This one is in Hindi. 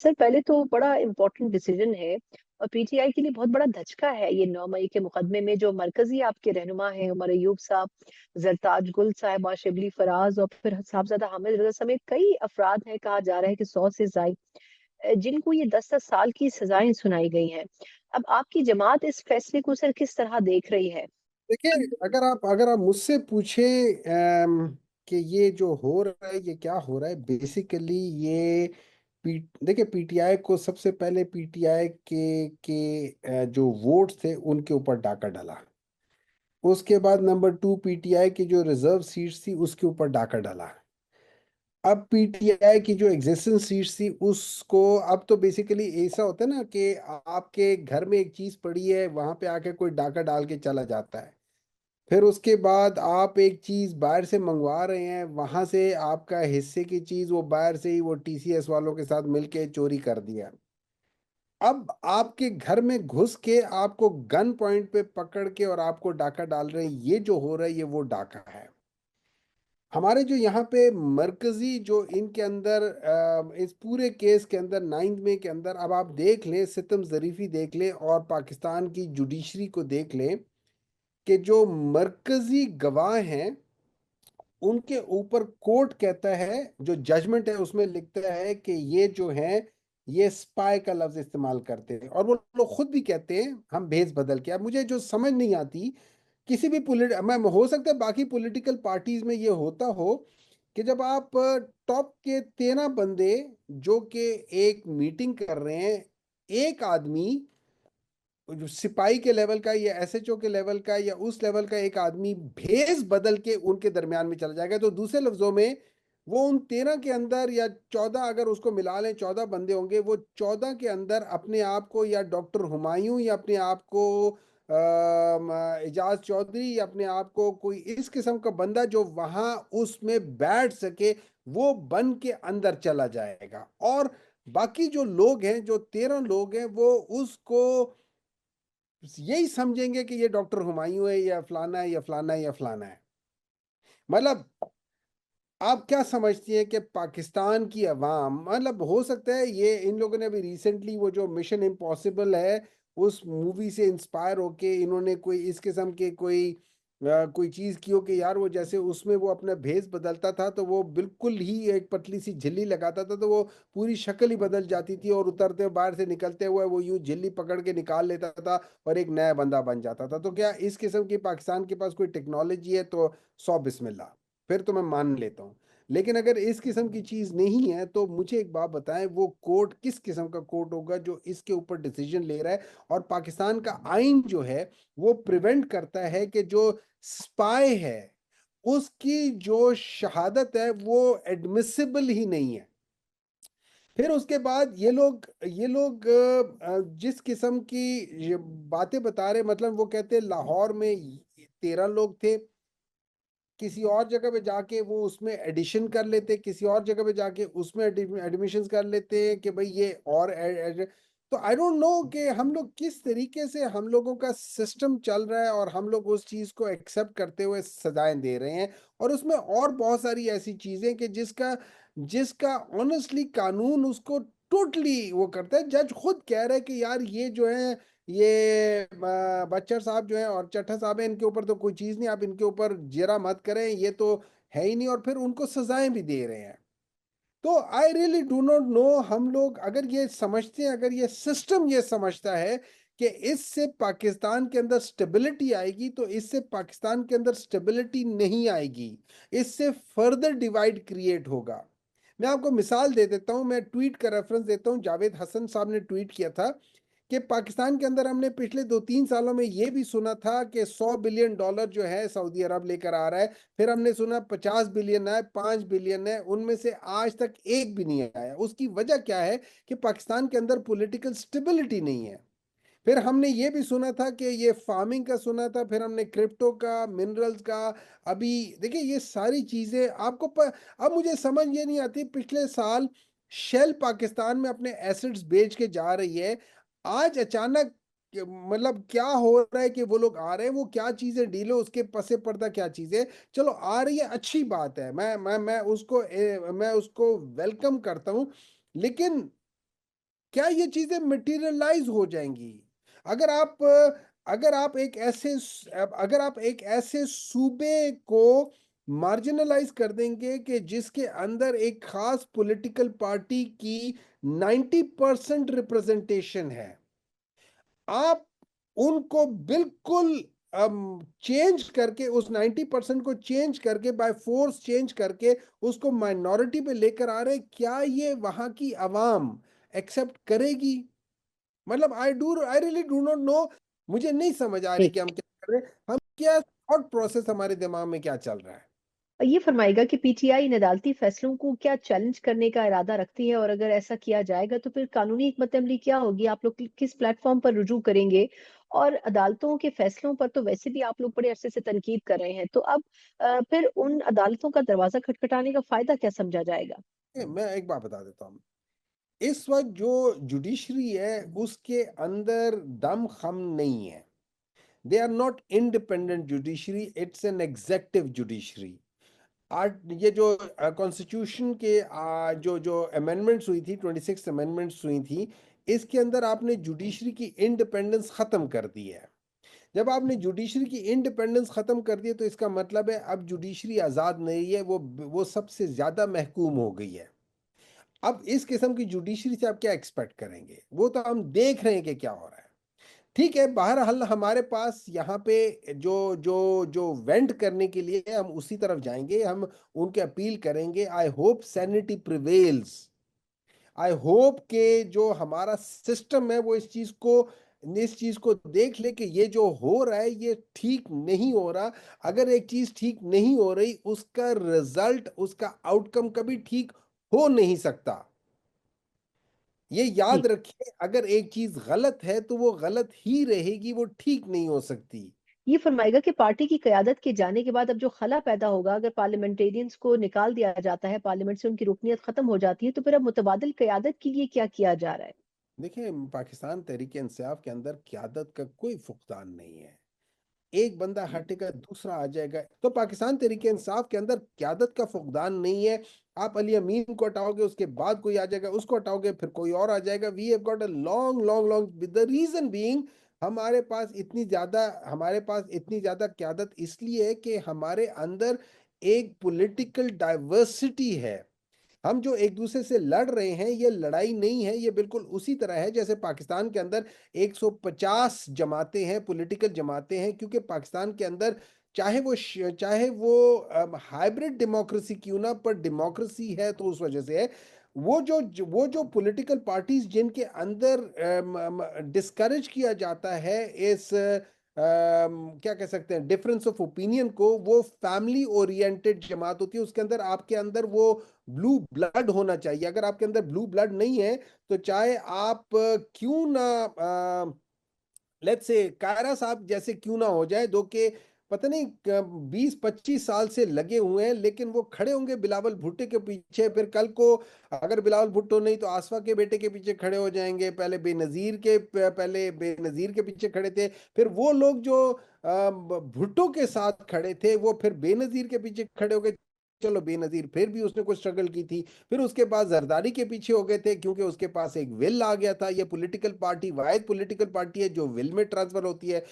सर पहले तो बड़ा इम्पोर्टेंट डिसीजन है और पीटीआई के लिए बहुत बड़ा धचका है ये 9 मई के मुकदमे में जो मरकजी आपके रहनुमा हैं उमर अयूब साहब, जरताज गुल साहिबा, शिबली फराज और फिर साहबजादा हामिद रजा समेत कई अफराद हैं, कहा जा रहा है कि 100 से जायद जिनको ये 10-10 साल की सजाएं सुनाई गई हैं। अब आपकी जमात इस फैसले को सर किस तरह देख रही है? देखिए, अगर आप मुझसे पूछे कि ये जो हो रहा है ये क्या हो रहा है बेसिकली ये देखिए, पीटीआई को सबसे पहले पीटीआई के जो वोट थे उनके ऊपर डाका डाला। उसके बाद नंबर 2 पीटीआई की जो रिजर्व सीट्स थी उसके ऊपर डाका डाला। अब पीटीआई की जो एग्जिस्टिंग सीट्स थी उसको अब तो बेसिकली ऐसा होता है ना कि आपके घर में एक चीज पड़ी है, वहां पे आके कोई डाका डाल के चला जाता है। फिर उसके बाद आप एक चीज बाहर से मंगवा रहे हैं, वहां से आपका हिस्से की चीज वो बाहर से ही वो टीसीएस वालों के साथ मिलके चोरी कर दिया। अब आपके घर में घुस के आपको गन पॉइंट पे पकड़ के और आपको डाका डाल रहे हैं, ये जो हो रहा है ये वो डाका है। हमारे जो यहाँ पे मरकजी जो इनके अंदर इस पूरे केस के अंदर 9 मई के अंदर अब आप देख लें, सितम जरीफी देख लें और पाकिस्तान की जुडिशरी को देख लें कि जो मरकजी गवाह हैं उनके ऊपर कोर्ट कहता है, जो जजमेंट है उसमें लिखता है कि ये जो है ये स्पाई का लफ्ज इस्तेमाल करते हैं और वो लोग खुद भी कहते हैं हम भेस बदल के। अब मुझे जो समझ नहीं आती, किसी भी मैं हो सकता है बाकी पॉलिटिकल पार्टीज में ये होता हो कि जब आप टॉप के 13 बंदे जो कि एक मीटिंग कर रहे हैं, एक आदमी जो सिपाही के लेवल का या एसएचओ के लेवल का या उस लेवल का एक आदमी भेस बदल के उनके दरमियान में चला जाएगा, तो दूसरे लफ्जों में वो उन 13 के अंदर या 14, अगर उसको मिला लें 14 बंदे होंगे, वो 14 के अंदर अपने आप को या डॉक्टर हुमायूं या अपने आप को एजाज चौधरी या अपने आप को कोई इस किस्म का बंदा जो वहां उसमें बैठ सके वो बन के अंदर चला जाएगा। और बाकी जो लोग हैं, जो 13 लोग हैं, वो उसको यही समझेंगे कि ये डॉक्टर हुमायूं है या फलाना है या फलाना है या फलाना है। मतलब आप क्या समझती हैं कि पाकिस्तान की अवाम, मतलब हो सकता है ये इन लोगों ने अभी रिसेंटली वो जो मिशन इम्पॉसिबल है उस मूवी से इंस्पायर होके इन्होंने कोई इस किस्म के कोई चीज की हो कि यार वो जैसे उसमें वो अपना भेस बदलता था तो वो बिल्कुल ही एक पतली सी झिल्ली लगाता था तो वो पूरी शक्ल ही बदल जाती थी और उतरते बाहर से निकलते हुए वो यूं झिल्ली पकड़ के निकाल लेता था और एक नया बंदा बन जाता था। तो क्या इस किस्म की पाकिस्तान के पास कोई टेक्नोलॉजी है तो सौ बिस्मिल्लाह, फिर तो मैं मान लेता हूँ। लेकिन अगर इस किस्म की चीज नहीं है तो मुझे एक बात बताएं, वो कोर्ट किस किस्म का कोर्ट होगा जो इसके ऊपर डिसीजन ले रहा है? और पाकिस्तान का आइन जो है वो प्रिवेंट करता है कि जो स्पाई है उसकी जो शहादत है वो एडमिसिबल ही नहीं है। फिर उसके बाद ये लोग जिस किस्म की ये बातें बता रहे, मतलब वो कहते हैं लाहौर में 13 लोग थे, किसी और जगह पे जाके वो उसमें एडिशन कर लेते, किसी और जगह पे जाके उसमें एडमिशन कर लेते हैं कि भाई ये और तो आई डोंट नो कि हम लोग किस तरीके से हम लोगों का सिस्टम चल रहा है और हम लोग उस चीज को एक्सेप्ट करते हुए सजाएं दे रहे हैं। और उसमें और बहुत सारी ऐसी चीजें कि जिसका जिसका ऑनेस्टली कानून उसको टोटली वो करता है। जज खुद कह रहा है कि यार ये जो है ये बच्चर साहब जो है और चट्टा साहब है, इनके ऊपर तो कोई चीज नहीं, आप इनके ऊपर जरा मत करें, ये तो है ही नहीं। और फिर उनको सजाएं भी दे रहे हैं। तो I really do not know, हम लोग अगर ये समझते हैं, अगर ये सिस्टम ये समझता है कि इससे पाकिस्तान के अंदर स्टेबिलिटी आएगी, तो इससे पाकिस्तान के अंदर स्टेबिलिटी नहीं आएगी, इससे फर्दर डिवाइड क्रिएट होगा। मैं आपको मिसाल दे देता हूं, मैं ट्वीट का रेफरेंस देता हूं। जावेद हसन साहब ने ट्वीट किया था कि पाकिस्तान के अंदर हमने पिछले 2-3 सालों में ये भी सुना था कि $100 बिलियन जो है सऊदी अरब लेकर आ रहा है। फिर हमने सुना 50 बिलियन है, 5 बिलियन है, उनमें से आज तक एक भी नहीं आया। उसकी वजह क्या है कि पाकिस्तान के अंदर पॉलिटिकल स्टेबिलिटी नहीं है। फिर हमने ये भी सुना था कि ये फार्मिंग का सुना था, फिर हमने क्रिप्टो का, मिनरल्स का। अभी देखिए ये सारी चीजें अब मुझे समझ ये नहीं आती, पिछले साल शेल पाकिस्तान में अपने एसेट्स बेच के जा रही है, आज अचानक मतलब क्या हो रहा है कि वो लोग आ रहे हैं, वो क्या चीजें डील है उसके पसे पर्दा क्या चीजें। चलो आ रही है, अच्छी बात है, मैं उसको वेलकम करता हूं। लेकिन क्या ये चीजें मटेरियलाइज हो जाएंगी? अगर आप अगर आप एक ऐसे सूबे को मार्जिनलाइज कर देंगे कि जिसके अंदर एक खास पॉलिटिकल पार्टी की 90% रिप्रेजेंटेशन है, आप उनको बिल्कुल चेंज करके, उस 90% को चेंज करके, बाय फोर्स चेंज करके उसको माइनॉरिटी पे लेकर आ रहे हैं, क्या ये वहां की आवाम एक्सेप्ट करेगी? मतलब I really do not know. मुझे नहीं समझ आ रही कि हम क्या कर रहे हैं, हम क्या थॉट प्रोसेस हमारे दिमाग में क्या चल रहा है। ये फरमाएगा कि पीटीआई इन अदालती फैसलों को क्या चैलेंज करने का इरादा रखती है, और अगर ऐसा किया जाएगा तो फिर कानूनी हिकमत अमली क्या होगी? आप लोग किस प्लेटफॉर्म पर रुजू करेंगे? और अदालतों के फैसलों पर तो वैसे भी आप लोग बड़े अरसे से तनकीद कर रहे हैं, तो अब फिर उन अदालतों का दरवाजा खटखटाने का फायदा क्या समझा जाएगा? मैं एक बात बता देता हूँ। इस वक्त जो जुडिशरी है उसके अंदर दम खम नहीं है। They are not independent judiciary, it's an executive judiciary. आर्ट ये जो कॉन्स्टिट्यूशन के जो जो अमेंडमेंट्स हुई थी, 26 अमेंडमेंट्स हुई थी, इसके अंदर आपने जुडिशरी की इंडिपेंडेंस खत्म कर दी है। जब आपने जुडिशरी की इंडिपेंडेंस खत्म कर दी है तो इसका मतलब है अब जुडिशरी आज़ाद नहीं है, वो सबसे ज़्यादा महकूम हो गई है। अब इस किस्म की जुडिशरी से आप क्या एक्सपेक्ट करेंगे? वो तो हम देख रहे हैं कि क्या हो रहा है। ठीक है, बहरहाल हमारे पास यहाँ पे जो जो जो वेंट करने के लिए हम उसी तरफ जाएंगे, हम उनके अपील करेंगे। I hope sanity prevails. I hope के जो हमारा सिस्टम है वो इस चीज को देख ले कि ये जो हो रहा है ये ठीक नहीं हो रहा। अगर एक चीज ठीक नहीं हो रही, उसका रिजल्ट, उसका आउटकम कभी ठीक हो नहीं सकता। ये जी। याद रखिए, अगर एक चीज गलत है तो वो गलत ही रहेगी, वो ठीक नहीं हो सकती। ये फरमाएगा कि पार्टी की कयादत के जाने के बाद अब जो खला पैदा होगा, अगर पार्लियामेंटेरियंस को निकाल दिया जाता है, पार्लियामेंट से उनकी रुकनीत खत्म हो जाती है, तो फिर अब मुतबादिल कयादत के लिए क्या किया जा रहा है? देखिए, पाकिस्तान तहरीक इंसाफ के अंदर क्यादत का कोई फुकदान नहीं है। एक बंदा हटेगा, दूसरा आ जाएगा, तो पाकिस्तान तहरीक इंसाफ के अंदर क्यादत का फुकदान नहीं है। आप अली अमीन को हटाओगे, उसके बाद कोई आ जाएगा, उसको हटाओगे, फिर कोई और आ जाएगा। We have got a long long long, the reason being हमारे पास इतनी ज्यादा क्यादत इसलिए है कि हमारे अंदर एक पॉलिटिकल डाइवर्सिटी है। हम जो एक दूसरे से लड़ रहे हैं, ये लड़ाई नहीं है, ये बिल्कुल उसी तरह है जैसे पाकिस्तान के अंदर 150 जमातें हैं, पॉलिटिकल जमातें हैं, क्योंकि पाकिस्तान के अंदर चाहे वो हाइब्रिड डेमोक्रेसी क्यों ना, पर डेमोक्रेसी है तो उस वजह से है। वो जो पॉलिटिकल पार्टीज जिनके अंदर डिस्करेज किया जाता है इस क्या कह सकते हैं, डिफरेंस ऑफ ओपिनियन को, वो फैमिली ओरिएंटेड जमात होती है। उसके अंदर आपके अंदर वो ब्लू ब्लड होना चाहिए। अगर आपके अंदर ब्लू ब्लड नहीं है तो चाहे आप क्यों ना, लेट्स से कायरा साहब जैसे क्यों ना हो जाए, दो के पता नहीं 20-25 साल से लगे हुए हैं, लेकिन वो खड़े होंगे बिलावल भुट्टो के पीछे। फिर कल को अगर बिलावल भुट्टो नहीं तो आसफा के बेटे के पीछे खड़े हो जाएंगे। पहले बेनजीर के पीछे खड़े थे, फिर वो लोग जो भुट्टो के साथ खड़े थे वो फिर बेनजीर के पीछे खड़े हो गए। चलो, बेनजीर फिर भी उसने कुछ स्ट्रगल की थी। फिर उसके बाद जरदारी के पीछे हो गए थे क्योंकि उसके पास एक विल आ गया था। ये पॉलिटिकल पार्टी वाहिद पॉलिटिकल पार्टी है जो विल में ट्रांसफर होती है।